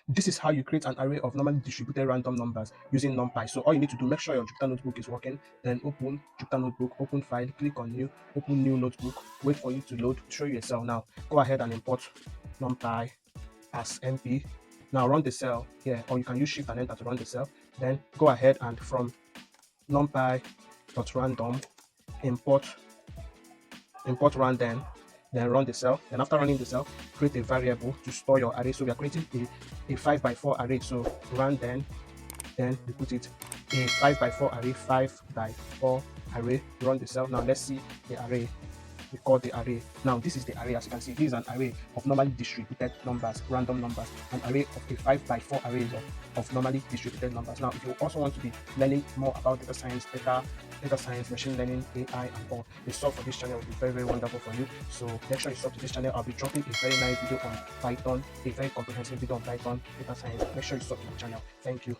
This is how you create an array of normally distributed random numbers using NumPy. So all you need to do, make sure your Jupyter notebook is working, then open Jupyter notebook, open file, click on new, open new notebook, wait for it to load, show you a cell. Now go ahead and import NumPy as NP. Now run the cell here, or you can use Shift and Enter to run the cell. Then go ahead and from numpy.random import random, then run the cell. Then after running the cell, create a variable to store your array. So we are creating a 5 by 4 array. So random, then we put it a 5 by 4 array, 5 by 4 array. Run the cell. Now let's see the array. We call the array. Now this is the array. As you can see, this is an array of normally distributed numbers, random numbers, an array of a 5 by 4 arrays of normally distributed numbers. Now if you also want to be learning more about data science, data science, machine learning, AI, and all, the sub for this channel will be very, very wonderful for you. So make sure you sub to this channel. I'll be dropping a very nice video on Python, a very comprehensive video on Python, data science. Make sure you sub to the channel. Thank you.